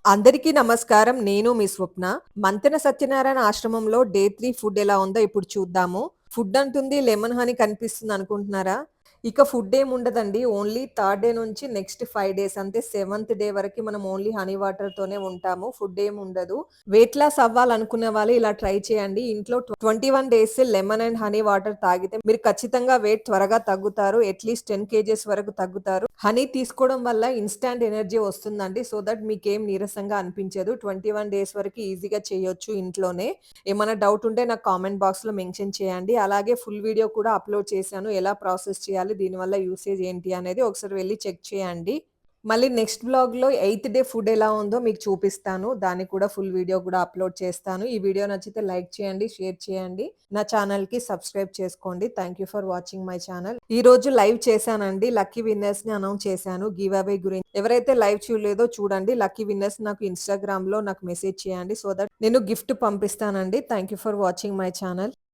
అందరికీ నమస్కారం. నేను మీ స్వప్న. మంతెన సత్యనారాయణ ఆశ్రమంలో డే 3 ఫుడ్ ఎలా ఉందో ఇప్పుడు చూద్దాము. ఫుడ్ అంటుంది లెమన్ హనీ కనిపిస్తుంది అనుకుంటున్నారా? ఇక ఫుడ్ ఏముండదండి. ఓన్లీ థర్డ్ డే నుంచి నెక్స్ట్ 5 డేస్ అంటే సెవెంత్ డే వరకి మనం ఓన్లీ హనీ వాటర్‌తోనే ఉంటాము. ఫుడ్ ఏముండదు. వెయిట్ లాస్ అవ్వాలనుకునే వాళ్ళు ఇలా ట్రై చేయండి. ఇంట్లో 21 days lemon and honey water తాగితే మీరు ఖచ్చితంగా వెయిట్ త్వరగా తగ్గుతారు. అట్‌లీస్ట్ 10 కేజీస్ వరకు తగ్గుతారు. హనీ తీసుకోవడం వల్ల ఇన్‌స్టాంట్ ఎనర్జీ వస్తుందండి. సో దట్ మీకేం నీరసంగా అనిపించదు. 21 డేస్ వరకు ఈజీగా చేయొచ్చు ఇంట్లోనే. ఏమైనా డౌట్ ఉంటే నాకు కామెంట్ బాక్స్‌లో మెన్షన్ చేయండి. అలాగే ఫుల్ వీడియో కూడా అప్‌లోడ్ చేశాను. ఎలా ప్రాసెస్ చేయాలి? దీనివల్ల యూసేజ్ ఏంటి అనేది ఒకసారి వెళ్లి చెక్ చేయండి. మళ్ళీ నెక్స్ట్ వ్లాగ్‌లో 8థ్ డే ఫుడ్ ఎలా ఉందో మీకు చూపిస్తాను. దానికి కూడా ఫుల్ వీడియో కూడా అప్‌లోడ్ చేస్తాను. ఈ వీడియో నచ్చితే లైక్ చేయండి, షేర్ చేయండి. నా ఛానెల్‌కి సబ్స్క్రైబ్ చేసుకోండి. Thank you for watching my channel. ఈరోజు లైవ్ చేశానండి. లక్కీ విన్నర్స్‌ని అనౌన్స్ చేశాను గివ్ అవే గురించి. ఎవరైతే లైవ్ చూడలేదో చూడండి. లక్కీ విన్నర్స్ నాకు ఇన్‌స్టాగ్రామ్‌లో నాకు మెసేజ్ చేయండి. సో దట్ నేను గిఫ్ట్ పంపిస్తానండి. Thank you for watching my channel.